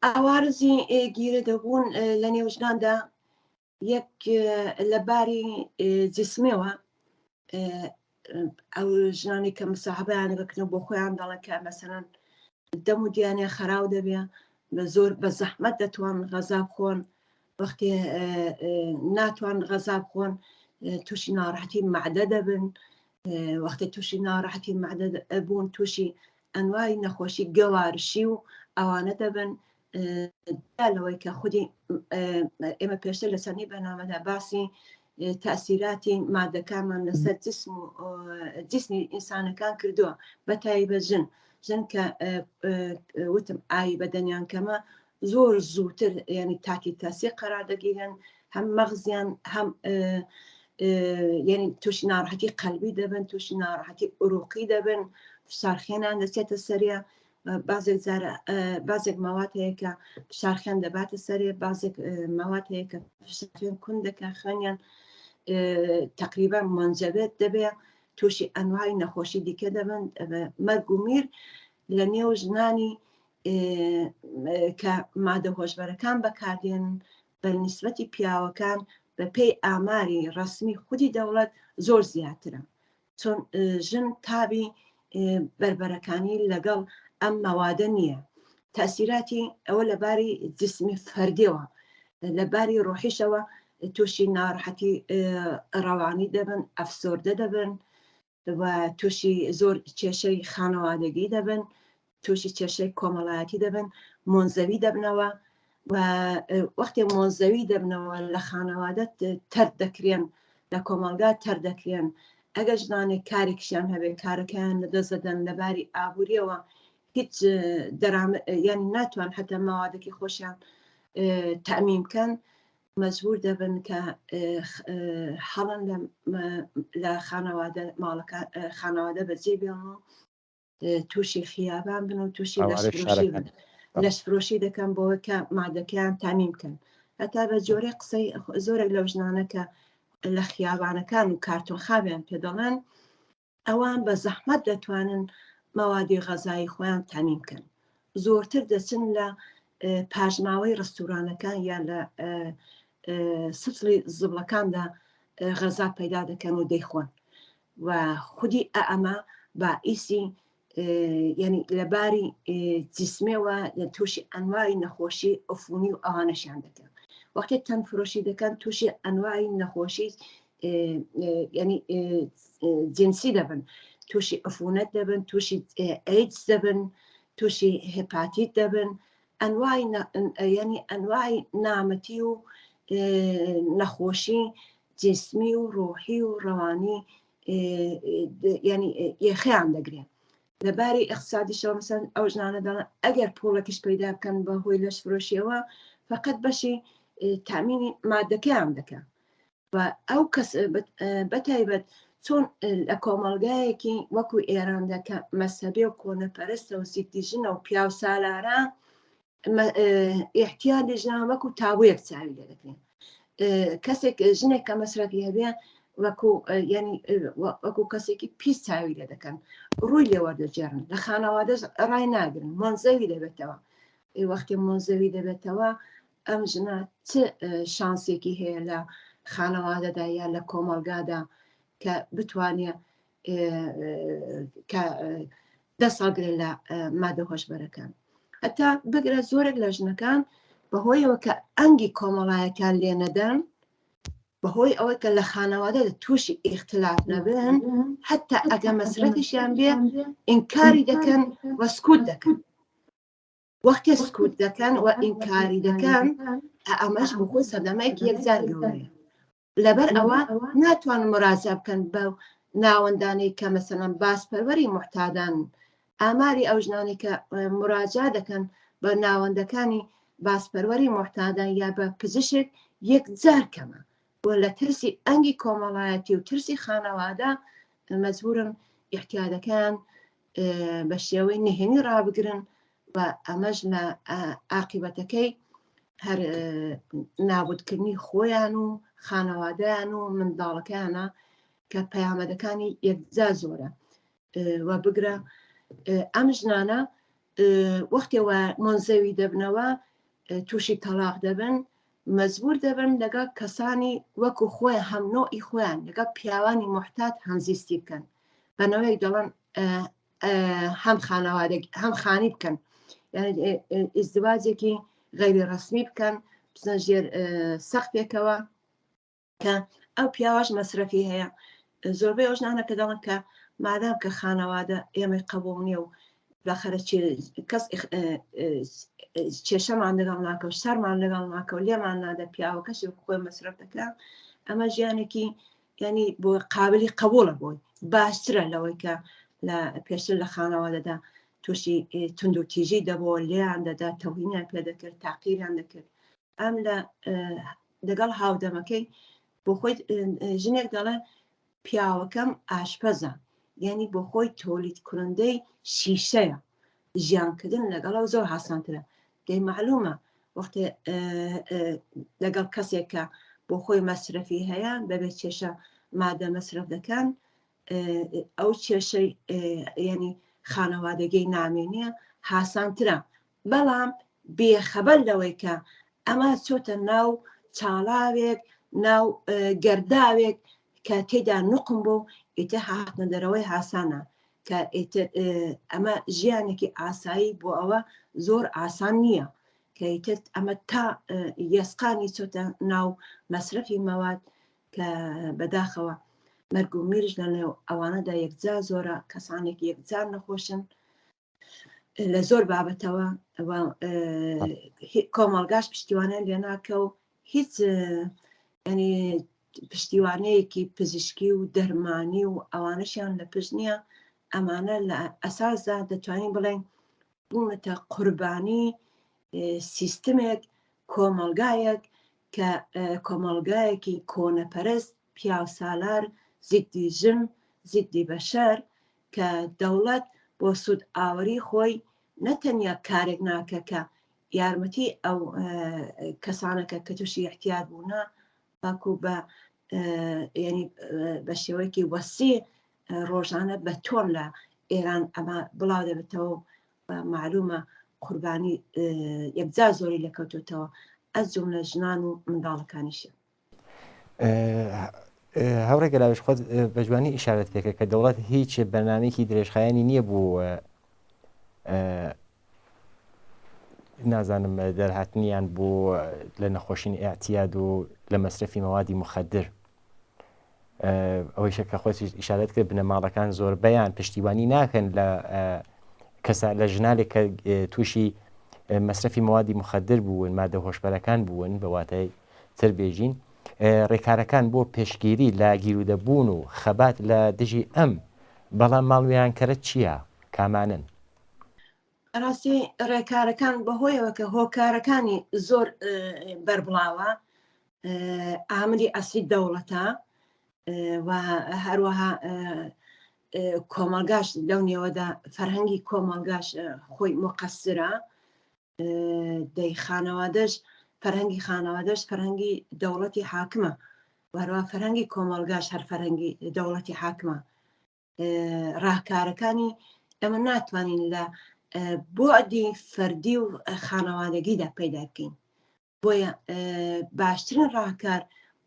ئاوارزی گیرە دەبوون لە نێو ژناندا یەک لەباری جسمەوە ئەو ژنانی کە مساحبیان بکردن بۆ خۆیان دەڵێن کە مەسەرەن دەم و دیانێ خەراو دەبێ بە زۆر بە زەحمەت دەتوان غەزا بخۆن وەختێ ناتوان غەزا بخۆن تووشی ناڕەحەتی مەعدە دەبن وەختێ تووشی ناڕەحەتی مەعدە بوون تووشی ئەنوای نەخۆشی گەوارشی و ئەوانە دەبن لەوەی کە خودی ئێمە پێشتر لە سەرنی بەنامەدا باسی تەسیراتی مادەکانمان لەسەر جسمی ئینسانەکان کردووە بە تایبەت ژن کە وتم ئاوی بەدەنیان کەمە زۆر زووتر ینی تاکی تاسی قەرار دەگیرن هەم مەغزیان هەم ینی تووشی ناڕەحەتی قەلبی دەبن تووشی ناڕەحەتی ئوروقی دەبن فشارخێنان دەچێتە سەریە بازێک مەواد هەیە کە فشارخێن دەباتە سەرێ بازێک مەواد هەیە کە فشارخێن کون دەکە خوێنیان تقریبا منجەبێت دەبێ تووشی ئەنوای نەخۆشی دیکە دەبن مەرگ و میر لە نێو ژنانی کە مادە هۆشبەرەکان بەکاردێنن بە نیسبەتی پیاوەکان بە پێی ئاماری ڕسمی خودی دەوڵەت زۆر زیاترە چۆن ژن تابی بربەرەکانی لەگەڵ ئەم مەوادە نییە تەسیراتی ئەوە لەباری جسمی فەردیەوە لەباری ڕۆحیشەوە تووشی ناڕەحەتی ڕەوانی دەبن ئەفسۆردە دەبن و تووشی زۆر کێشەی خانەوادەگی دەبن تووشی کێشەی کۆمەڵایەتی دەبن مۆنزەوی دەبنەوە و وەختێ مۆنزەوی دەبنەوە لە خانەوادە تەرد دەکرێن لە کۆمەلگا تەرد دەکرێن ئەگە ژنانێک کارێکیان هەبێت کارەکەیان لەدەستدەدەن لەباری ئابوووریەوە هیچ یعنی ناتوان حتا مەوادێکی خۆشیان تەمیم بکەن مەجبور دەبن کە هەڵن لە خانەوادە بەجێ بێن و تووشی خیابان بن و تووشی لەشفرۆشی بن لەشفرۆشی دەکەن بۆەوە کە مادەکەیان تەمیم بکەن هەتا بە جۆرەی قسەی زۆرێک لەو ژنانە کە لە خیابانەکان و کارتۆخابیان پێ دەڵێن ئەوان بە زەحمەت دەتوانن مەوادی غەزایی خۆیان تەمیم بکەن زۆرتر دەچن لە پاژماوەی ڕستورانەکان یان لە سفلی زبڵەکاندا غەزا پەیدا دەکەن و دەیخۆن و خودی ئەمە باعیسی ینی لەباری جسمێوە لە تووشی ئەنوای نەخۆشی ئۆفونی و ئەوانەشیان دەکەن وەختی تەنفرۆشی دەکەن تووشی ئەنوای نەخۆشی ینی جنسی دەبن تووشی عفونەت دەبن، تووشی ئەیدز دەبن، تووشی هێپاتیت دەبن، ینی ئەنوای نامەتی و نەخۆشی جسمی و ڕۆحی و ڕەوانی ینی یێخیان دەگرێت. لەباری ئەقتصادیشەوە مەسەن ئەو ژنانە دەڵێن ئەگەر پوڵێکیش پەیدا بکەن بەهۆی لەش فرۆشیەوە فقط بەشی تامینی مادەکەیان دەکەن. ئەو کەس بەتایبەت چۆن لە کۆمەڵگایەکی وەکو ئێراندا کە مەسەبێ و کۆنەپەرستە و زیکتیژنە و پیاو سالارە ئیحتیاجی ژنان وەکو تابوویەک چاوی لێ دەکرێن. کەسێک ژنێک کە مەسرەفی هەبێ وەکو کەسێکی پیس چاوی لێ دەکەن، ڕووی لێوەردەجێڕن، لە خانەوادەش ڕای ناگرن، مۆنزەوی دەبێتەوە. وەختی مۆنزەوی دەبێتەوە ئەم ژنە چ شانسێکی هەیە لە خانەوادەدا یا لە کۆمەلگادا کە بتوانێت دەسەڵگرێت لە مادە هۆشبەرەکان. هەتا بگرە زۆرێک لە ژنەکان بەهۆیەوە کە ئەنگی کۆمەڵایەکان لێ نەدەن، بەهۆی ئەوەی کە لە خانەوادە تووشی ئیختلاف نەبن، حتا ئەگە مەسرەتیشیان بێ ئینکاری دەکەن و سکوت دەکەن. وەختی سکوت دەکەن و ئینکاری دەکەن، ئەمەش بۆ خۆی سەردەمایەکی یەکجار گەورەیە. لەبەر ئەوە ناتوانن مراجە بکەن بە ناوەندانەی کە مەسەڵەن باسپەروەری محتادان. ئاماری ئەو ژنانی کە مراجە دەکەن بە ناوەندەکانی باسپەروەری محتادان یا بە پزیشک یەکجار کەمە. و لە ترسی ئەنگی کۆمەڵایەتی و ترسی خانەوادە مەجبورن احتیاجەکان بە شێوەی نهێنی ڕابگرن و ئەمەش لە عاقبەتەکەی هەر نابودکردنی خۆیان و خانەوادەیان و منداڵەکانە کە پەیامەدەکانی یەکجا زۆرە. و بگرە ئەم ژنانە وەختیەوە مۆنزەوی دەبنەوە تووشی تەلاق دەبن، مەجبور دەبن لەگەڵ کەسانی وەکو خۆیان هەمنۆئی خۆیان لەگەڵ پیاوانی محتات هەمزیستی بکەن، بەنەوەیەک دەڵێن هەم خانی بکەن، ئیزدواجێکی غەیری ڕەسمی بکەن، بچنە ژێر سەقفێکەوە کە ئەو پیاوەش مەسرەفی هەیە. زۆربەی ئەو ژنانە کە دەڵێن کە مادام کە خانەوادە ئێمەی قبوڵ نییە و باخەرە کەس کێشەمان لەگەڵ ناکە و شەرمان لەگەڵ ناکە و لێمان نادە پیاوە کەسی خۆی مەسرەف دەکە، ئەمە ژیانێکی ینی بۆ قابلی قبوڵە بۆی باشترە لەوەی کە لە پێشتر لە خانەوادەدا تووشی تند و تیژی دەبەوە، لێیان دەدا، تەوهینیان پێ دەکرد، تاقیریان دەکرد. ئەم لەگەڵ هاودەمەکەی بۆ خۆی ژنێک دەڵێ پیاوەکەم ئاشپەزە، یعنی بۆ خۆی تۆلید کوڕندەی شیشەیە، ژیانکردن لەگەڵەوە زۆر حاسانترە. دەی معلومە وەختێ لەگەڵ کەسێکە بۆ خۆی مەسرەفی هەیە بەبێت کێشە مادە مەسرف دەکەن، ئەو کێشەی ینی خانەوادەگەی نامێنیە حاسانترە. بەڵام بێخەبەر لەوەی کە ئەمە چۆتە ناو چاڵاوێک، ناو گەرداوێک کە تێدا نوقم بۆ ئیتر هاتنە دەرەوەی حاسانە، کە ئەمە ژیانێکی ئاسایی بۆ ئەوە زۆر ئاسان نییە، کە ئیتر ئەمە تا یێسقانی چۆتە ناو مەسرفی مەواد کە بەداخەوە مەرگ و میرش لە نێو ئەوانەدا یەکجا زۆرە، کەسانێک یەکجار نەخۆشن لە زۆر بابەتەوە، کۆمەڵگاش پشتیوانیان لێ ناکە و هیچ ینی پشتیوانەیەکی پزیشکی و دەرمانی و ئەوانەشیان لە پشت نییە. ئەمانە لە ئەساسدا دەتوانین بڵێن بوونەتە قوربانی سیستمێک، کۆمەلگایەک کە کۆمەلگایەکی کۆنەپەرست، پیاوسالار، زیدی ژن، زیدی بەشەر، کە دەوڵەت بۆ سوود ئاوەری خۆی نەتەنیا کارێک ناکە کە یارمەتی ئەو کەسانەکە کە تووشی احتیاج بوونە باکو بە ینی بە شێوەیەکی وەسیع ڕۆژانە بە تۆن لە ئێران ئەمە بڵاو دەبێتەوە و معلومە قوربانی یەکجار زۆری لەکەوتوتەوە، ئەس جملە ژنان و منداڵەکانیشە. هەوڕێکە لاوێش خۆت بە جوانی ئیشارەت پێکە کە دەوڵەت هیچ بەرنامەیەکی درێژخایانی نییە بوو نازانم دەرهاتنیان بوو لە نەخۆشین ئاعتیاد و لە مەسرفی مەوادی مخەدر. ئەوەی شەکە خۆی ئیشارەت کرد بنەماڵەکان زۆربەیان پشتیوانی ناکەن لە کەسە لە ژنالێک کە تووشی مەصرفی موادی مخدر بوون مادە هۆشبەرەکان بوون بە واتای تر بێژین ڕێکارەکان بۆ پێشگیری لە گیرودەبوون و خەبات لە دژی ئەم بەڵام ماڵوێیانکەرە چییە کامانن؟ ڕاستی ڕێکارەکان بەهۆیەوە کە هۆکارەکانی زۆر بەربڵاوە ئامری ئەسلی دەوڵەتە و هەروەها کۆمەلگاش لەو نێوەدا فەرهەنگی کۆمەلگاش خۆی مقەسرە دەی خانەوادەش فەرهەنگی خانەوادەش فەرهەنگی دەوڵەتی حاکمە وهروە فەرهەنگی کۆمەلگاش هەر فەرهەنگی دەوڵەتی حاکمە ڕاهکارەکانی ئەمە ناتوانین لە بۆعدی فەردی و خانەوادەگیدا پەیدا بکەین بۆیە باشترین ڕاهکار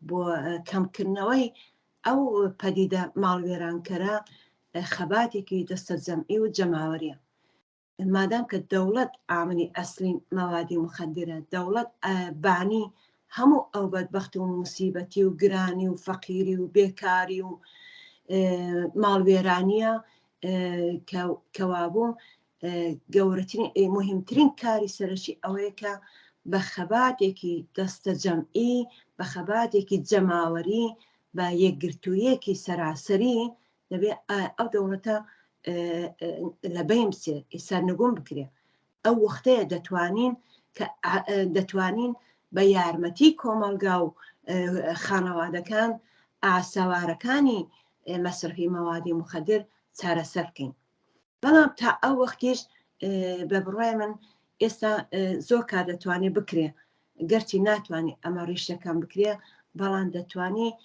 بۆ کەمکردنەوەی ئەو پەدیدە ماڵوێرانکەرە خەباتێکی دەستە جەمعی و جەماوەریە مادام کە دەوڵەت ئامنی ئەسلی مەوادی مخدرە دەوڵەت بانی هەموو ئەو بەدبەخت و موسیبەتی و گرانی و فەقیری و بێکاری و ماڵوێرانیە کەوابوو گەورەترین مهمترین کاری سەرەکی ئەوەیە کە بە خەباتێکی دەستە جەمعی بە خەباتێکی جەماوەری بە یەکگرتوویەکی سەراسەری دەبێت ئەو دەوڵەتە لە بەیم سەرنگوم بکرێ ئەو وەختەیە دەتوانین بە یارمەتی کۆمەلگا و خانەوادەکان ئاساوارەکانی مەصرفی مەوادی مخدر چارەسەر بکەین بەڵام تا ئەو وەختیش بە بڕوای من ئێستا زۆر کار دەتوانێت بکرێ گەرچی ناتوانێت ئەمە ڕیشەکان بکرێ بەڵام دەتوانێت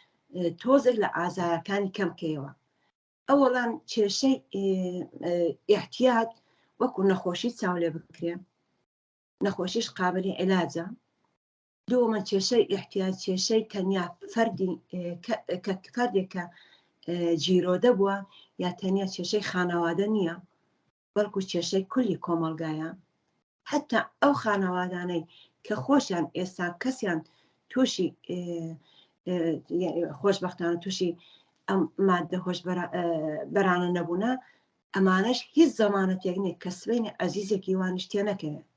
تۆزێک لە ئازارەکانی کەم بکەیەوە ئەوەڵان کێشەی ئیحتیات وەکو نەخۆشی چاولێ بکرێ نەخۆشیش قابلی عیلاجە دووەمە کێشەی ئیحتیات کێشەی تەنیا فەردێکە جیرۆدە بووە یا تەنیا کێشەی خانەوادە نییە بەڵکو کێشەی کولی کۆمەلگایە حتا ئەو خانەوادانەی کە خۆشیان ئێستا کەسیان تووشی خۆشبەختانە تووشی ئەم مادە هۆش بەرانە نەبوونا ئەمانەش هیچ زەمانەتێک نیە کە سبەینی عەزیزێکی وانش تێ نەکەوێت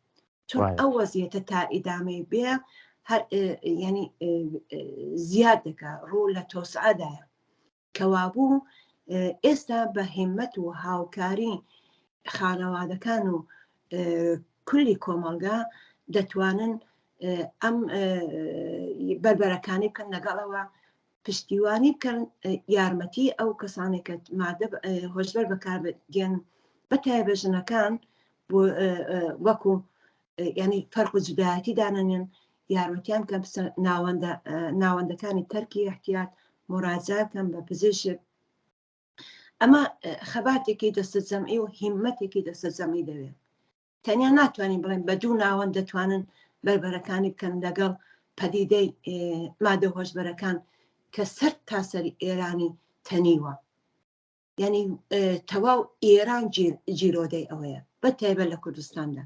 چون ئەو وەزیەتە تا ئیدامەی بێ ینی زیاد دەکات ڕوو لە تۆسعادایە کەوابوو ئێستا بە هیممەت و هاوکاری خانەوادەکان و کولی کۆمەلگا دەتوانن ئەم بەربەرەکانی بکەن لەگەڵەوە پشتیوانی بکەن یارمەتی ئەو کەسانێکە مادە هۆشبەر بەکاربێن بەتایبەت بە ژنەکان بۆ وەکو ینی فەرق و جودایەتی دانەنێن یارمەتیان بکەن ناوەندەکانی تەرکی احتیات مراجعە بکەن بە پزیشک ئەمە خەباتێکی دەستە جەمعی و هیممەتێکی دەستە جەمعی دەوێت تەنیا ناتوانین بڵێن بە دوو ناوەند دەتوانن بەربەرەکانی بکەن لەگەڵ پەدیدەی مادە هۆشبەرەکان کە سەر تاسەری ئێرانی تەنیوە یعنی تەواو ئێران جیرۆدەی ئەوەیە بەتایبەت لە کوردستاندا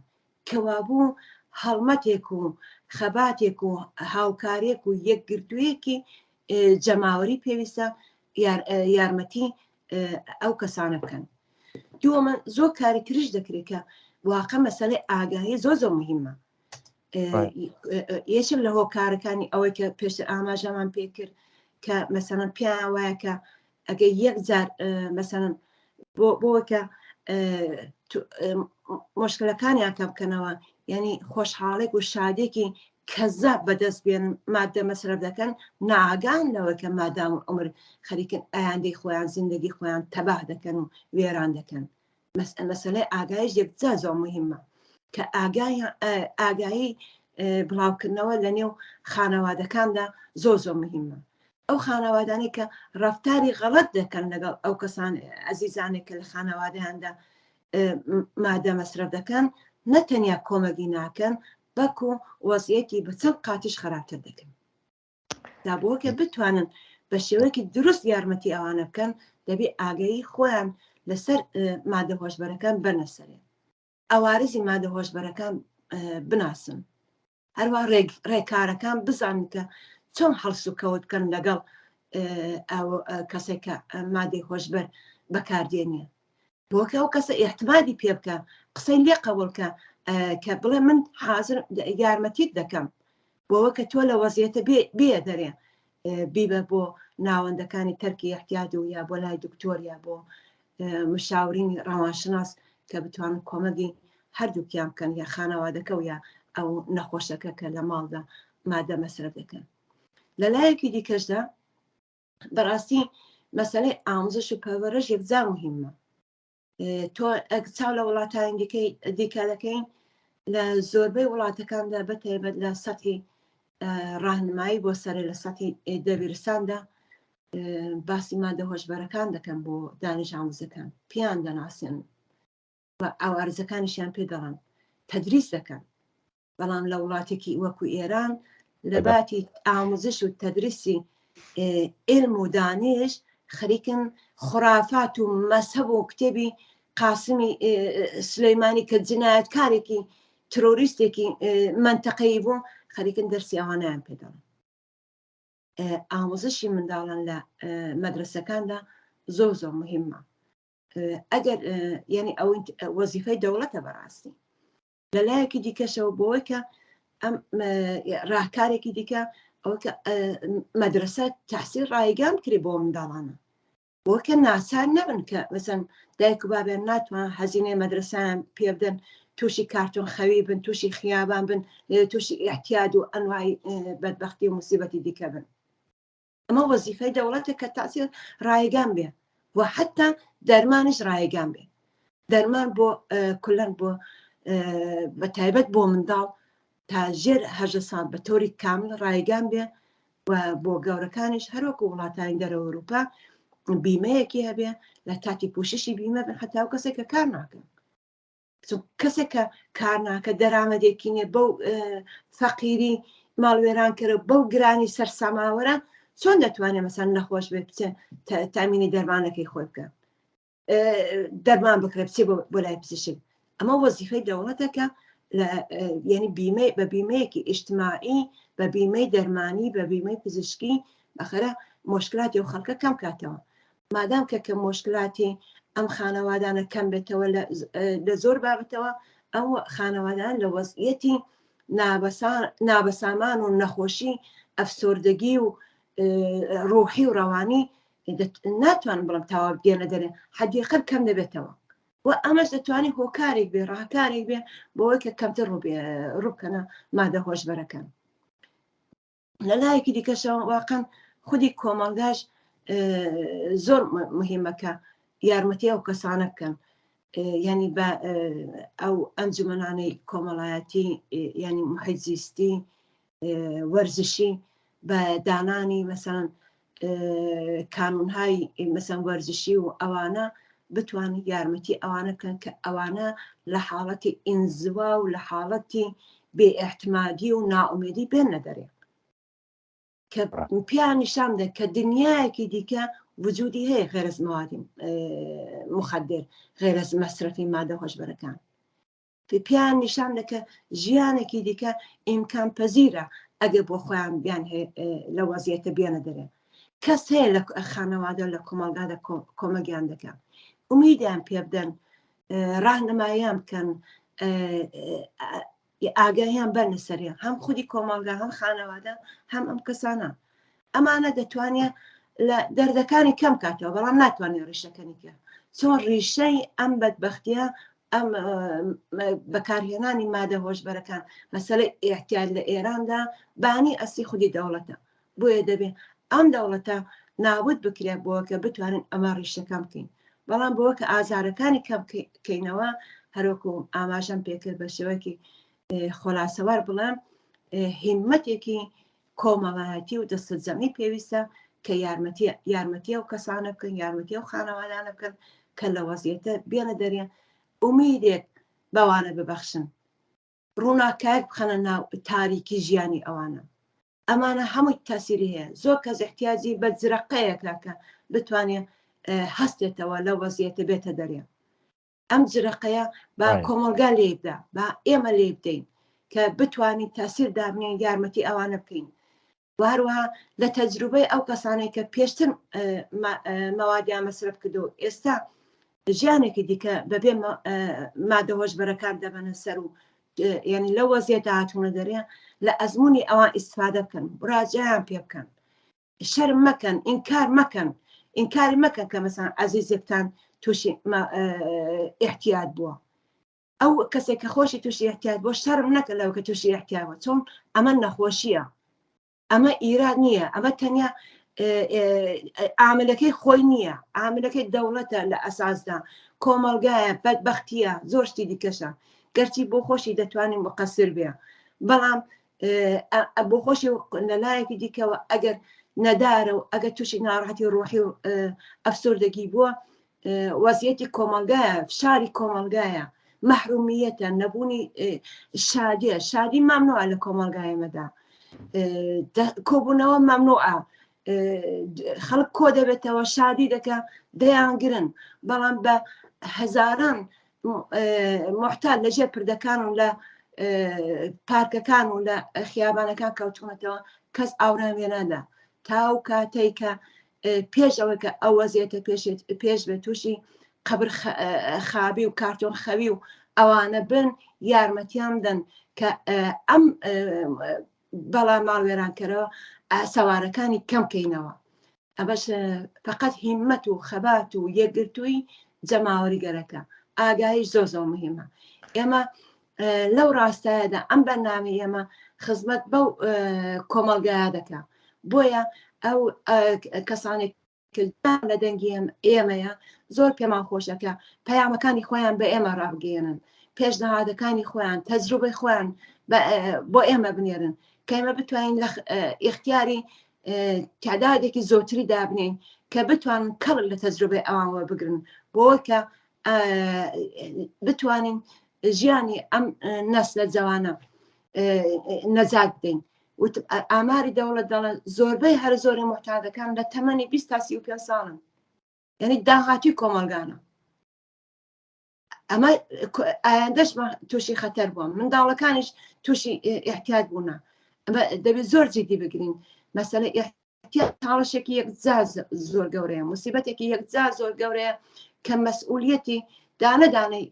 کەوابوو هەڵمەتێک و خەباتێک و هاوکارێک و یەکگرتوویەکی جەماوەری پێویستە یارمەتی ئەو کەسانە بکەن دووەمە زۆر کاری تریش دەکرێت کە واقع مەسەلەی ئاگاهی زۆر زۆر مهمە یەکێک لە هۆکارەکانی ئەوەی کە پێشتر ئاماژەمان پێ کرد کە مەسەڵەن پیان وایە کە ئەگەر یەک جار مەسەڵەن بۆکە مشکلەکانیان کە بکەنەوە یعنی خۆشحاڵێک و شادێکی کەزا بەدەست بێن مادە مەسرف دەکەن ناگان لەوە کە مادام و عمر خەریکن ئایاندەی خۆیان زیندگی خۆیان تەباه دەکەن و وێران دەکەن مەسەلەی ئاگایش یەکجا زۆر مهمە کە ئاگایی بڵاوکردنەوە لە نێو خانەوادەکاندا زۆر زۆر مهمە ئەو خانەوادانی کە ڕەفتاری غەڵەت دەکەن لەگەڵ ئەو کەسان عەزیزانێک کە لە خانەوادەیاندا مادە مەسرف دەکەن نەتەنیا کۆمەگی ناکەن بەکو وەزعیەتی بە چەند قاتیش خراپتر دەکەن دا بۆکە بتوانن بە شێوەیەکی دروست یارمەتی ئەوانە بکەن دەبێت ئاگایی خۆیان لەسەر مادە هۆشبەرەکان بەنەسەرێ ئەوارزی مادە هۆشبەرەکان بناسن هەروە ڕێکارەکان بزانن کە چۆن هەڵس و کەوت بکەن لەگەڵ کەسێک کە مادەی هۆشبەر بەکاردێنێ بۆکە ئەو کەسە ئێحتمادی پێ بکە قسەی لێ قەوڵکە کە بڵێ من حاضر یارمەتیت دەکەم بۆەوە کە تۆ لە وەزیەتە بێ دەرێ بیبە بۆ ناوەندەکانی تەرکی احتیاج و یا بۆ لای دکتۆر یا بۆ مشاورینی ڕەوانشناس کە بتوانن کۆمەگی هەردووکیان بکەن یا خانەوادەکە و یا ئەو نەخۆشەکە کە لە ماڵدا مادە مەسرە دەکەن لە لایەکی دیکەشدا بەڕاستی مەسەلەی ئاموزش و پەروەرش یەکجار موهیمە تۆ چاو لە وڵاتانی دیکە دەکەین لە زۆربەی وڵاتەکاندا بەتایبەت لە سەتی ڕاهنمایی بۆ سەر لە سەتی دەبیرستاندا باسی مادە هۆشبەرەکان دەکەن بۆ دانیش ئاموزەکان پیان دەناسێن و ئاوارزەکانیشیان پێ دەڵێن تەدریس دەکەن بەڵام لە وڵاتێکی وەکو ئێران لە باتی ئاموزش و تەدریسی علم و دانش خەریکن خرافات و مەسهەب و کتێبی قاسمی سلەیمانی کە جنایەتکارێکی ترۆریستێکی منتەقەی بوو خەریکن دەرسی ئەوانیان پێ دەڵێن ئاموزشی منداڵان لە مەدرسەکاندا زۆر مهمە ئەگەر یعنی ئەو وەزیفەی دەوڵەتە بەڕاستی لە لایەکی دیکەشەوە بۆی کە ئەم ڕاهکارێکی دیکە ئەوە کە مەدرسە تەحسیل ڕایگان کردی بۆ منداڵانە بۆ کە ناچار نەبن کە مەسەن دایک و بابێن ناتوان هەزینەی مەدرسەیان پێ بدەن تووشی کارتۆن خەوی بن تووشی خیابان بن تووشی احتیاج و ئەنواعی بەدبەختی و موسیبەتی دیکە بن ئەمە وەزیفەی دەوڵەتە کە تەحسیل ڕایگان بێ و حتا دەرمانش ڕایگان بێ دەرمان بۆ کولەن بۆ بەتایبەت بۆ منداڵ تا ژێر 18 ساڵ بە تۆری کامل ڕایگان بێ و بۆ گەورەکانیش هەروەکو وڵاتانی دەرەوە ئەوروپا بیمەیەکی هەبێ لە کاتی پوششی بیمە بن حتا و کەسێک کە کار ناکەن کەسێک کە کار ناکە دەرامەدێکی نیە بەو فەقیری ماڵوێران کرد بەو گرانی سەرساماوەرە چۆن دەتوانێت مەسەن نەخۆش بێ بچێ تامینی دەرمانەکەی خۆی بکە دەرمان بکرێت بچێ بۆ لای پزیشک ئەمە وەزیفەی دەوڵەتەکە یعنی بە بیمەیەکی ئیجتیماعی بە بیمەی دەرمانی بە بیمەی پزیشکی بەخەرە مشکلاتی و خەڵکە کەم کاتەوە مادام کە مشکلاتی ئەم خانەوادانە کەم بێتەوە لە زۆر بابەتەوە ئەو خانەوادان لە وەزعیەتی نابەسامان و نەخۆشی ئەفسۆردگی و ڕوحی و ڕەوانی ناتوانن بڵم تاوا بگێنە دەرێ حەدیقەت کەم دەبێتەوە و ئەمەش دەتوانێت هۆکارێک بێ ڕاهکارێک بێ بۆەوەی کە کەمتر ڕووبکەنە مادە هۆشبەرەکان لە لایەکی دیکەشەوە واقعەن خودی کۆمەڵگاش زۆر مهمەکە یارمەتی ئەو کەسانە بکەن ینی بە ئەو ئەنجومەنانەی کۆمەڵایەتی ینی محیط زیستی وەرزشی بە دانانی مەسەڵەن کانونهای مەسەن وەرزشی و ئەوانە بتوانین یارمەتی ئەوانە بکەن کە ئەوانە لە حاڵەتی ئینزوا و لە حاڵەتی بێ ئێحتمادی و نائومێدی بێنە دەرێ کە پیان نیشان بدەن کە دنیایەکی دیکە وجودی هەیە غێر از موادی مخدر غێر از مەسرەفی مادە هۆشبەرەکان پیان نیشان بدەن کە ژیانێکی دیکە ئیمکان پەزیرە ئەگەر بۆ خۆیان بیان لە وەزیەتە بێنە دەرێ کەس هەیە لە خانەوادە لە کۆمەڵگادا کۆمەگیان دەکەن ئومیدیان پێ بدەن ڕاهنماییان بکەن ئاگاهیان بەرنە سەریان هەم خودی کۆمەڵگا هەم خانەوادە هەم ئەم کەسانە ئەمانە دەتوانێت لە دەردەکانی کەم کاتەوە بەڵام ناتوانێت ڕیشەکەنی کرد چۆن ڕیشەی ئەم بەدبەختیە ئەم بەکارهێنانی مادە هۆشبەرەکان مەسەلەی ئێحتیاج لە ئێراندا بانی ئەسی خودی دەوڵەتە بۆیە دەبێت ئەم دەوڵەتە نابود بکرێت بۆ کە بتوانین ئەمە ڕیشەکەم بکەین بەڵام بۆ کە ئازارەکانی کەم بکەینەوە هەروەکو ئاماژەم پێکرد بە شێوەیەکی خۆلاسەوار بڵێم هیممەتێکی کۆمەڵایەتی و دەستەجەمی پێویستە کە یارمەتی ئەو کەسانە بکەن یارمەتی ئەو خانەوادانە بکەن کە لە وەزیەتە بێنە دەرێن ئومیدێک بەوانە ببەخشن ڕووناکایەک بخەنە ناو تاریکی ژیانی ئەوانە ئەمانە هەمووی تاسیری هەیە زۆر کەس احتیاجی بە جرەقەیەکە کە بتوانێت هەستێتەوە لە وەزیەتە بێتە دەرێ ئەم جرەقەیە بە کۆمەڵگا لێ بدا بە ئێمە لێ بدەین کە بتوانین تاسیر دابنین یارمەتی ئەوانە بکەین وهروەها لە تەجروبەی ئەو کەسانێک کە پێشتر مەوادیان مەسرف کردو ئێستا ژیانێکی دیکە بەبێ مادە هۆشبەرەکان دەبەنە سەر و یعنی لە وەزیێتە هاتوونە دەرێ لە ئەزمموی ئەوان ئیسفادە بکەن ڕاجیان پێ بکەن شەرم مەکەن ئینکار مەکەن ئینکاری مەکەن کە مەسەن عەزیزێکتان تووشی احتیاط بووە ئەو کەسێک کە خۆشی تووشی احتیاط بۆ شەرم نەکە لەو کە تووشی احتیاط بووە چۆن ئەمە نەخۆشیە ئەمە ئیراد نییە ئەمە تەنیا عاملەکەی خۆی نییە عاملەکەی دەوڵەتە لە ئەساسدا کۆمەلگایە بەدبەختیە زۆر شتی دیکەشە گەرچی بۆ خۆشی دەتوانین مقەسر بێ بەڵام بۆ خۆشی لەلایەکی دیکەوە ئەگەر نەدارە و ئەگەر تووشی ناڕەحەتی ڕۆحی و ئەفسوردەگی بووە وەزیەتی کۆمەلگایە فشاری کۆمەلگایە مەحرومیەتە نەبوونی شادیە شادی مەمنوعە لە کۆمەلگایەمەدا کۆبوونەوە مەمنوعە خەڵک کۆ دەبێتەوە شادی دەکە دەیانگرن بەڵام بە هەزاران محتاج لەژێر پردەکان و لە پارکەکان و لە خیابانەکان کەوتونەتەوە کەس ئاوراوێ نادا تاو کاتەی کە پێش ئەوەی کە ئەو وەزیەتە پێش بێت تووشی قبر خابی و کارتۆن خەوی و ئەوانە بن یارمەتیان بدەن کە ئەم بەڵام ماڵوێرانکەرەوە سەوارەکانی کەم کەینەوە ئەبەش فقط هیممەت و خەبات و یەکگرتووی جەماوەری گەرەکە ئاگاهیش زۆر زۆر مهمە ئێمە لەو ڕاستایەدا ئەم بەرنامەی ئێمە خزمەت بەو کۆمەلگایە دەکا بۆیە ئەو کەسانێک لە دەنگی ئێمەیە زۆر پێمان خۆشەکە پەیامەکانی خۆیان بە ئێمە ڕابگەێنن پێشنەهادەکانی خۆیان تەجروبەی خۆیان بۆ ئێمە بنێرن کە ئێمە بتوانین لە ئیختیاری تعدادێکی زۆرتری دابنین کە بتوانن کەڵ لە تەجروبەی ئەوانەوە بگرن بۆ کە بتوانین ژیانی ئەم نەسلە جەوانە نەجات بدەین ئاماری دەوڵەت دەڵێ زۆربەی هەر زۆری محتاجەکان لە تەمەنی 20 تا 35 ساڵن یعنی داهاتی کۆمەلگانە ئەمە ئایندەش تووشی خەتەر بووە منداڵەکانیش تووشی احتیاط بوونە دەبێت زۆر جدی بگرین مەسەلە احتیاط هاڵشێکی یەکجا زۆر گەورەیە موسیبەتێکی یەکجا زۆر گەورەیە کە مەسئولیەتی دانەدانەی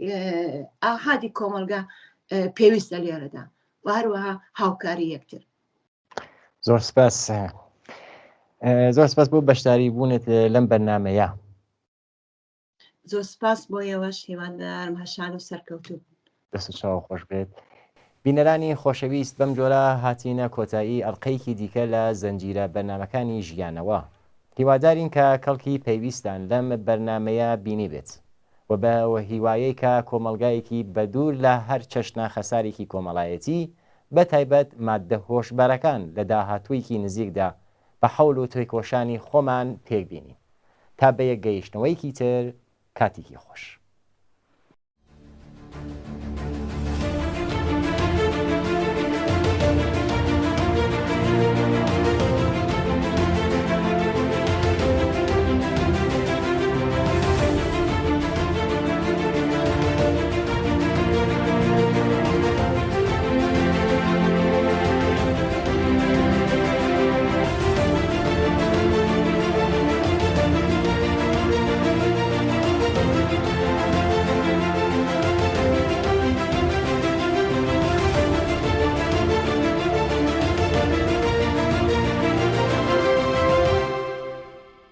ئاحادی کۆمەلگا پێویستە لێرەدا و هەروەها هاوکاری یەکتر زۆر سپاس زۆر سپاس بۆ بەشداری بوونت لەم بەرنامەیە زۆر سپاس بۆ ئێوەش هیوادارم هەشان و سەرکەوتوو دەست و چاو خۆش بێت بینەرانی خۆشەویست بەم جۆرە هاتینە کۆتایی ئەڵلقەیەکی دیکە لە زەنجیرە بەرنمەکانی ژیانەوە هیوادارین کە کەڵکی پێویستان لەم بەرنمەیە بینی بێت و بەوە هیوایەی کە کۆمەلگایەکی بەدوور لە هەر چەشنە خەسارێکی کۆمەڵایەتی بە تایبەت مادە هۆشبەرەکان لە داهاتوویەکی نزیکدا بە حەول و تۆیکۆشانی خۆمان پێک بینین تا بە یەک گەیشتنەوەیکی تر کاتێکی خۆش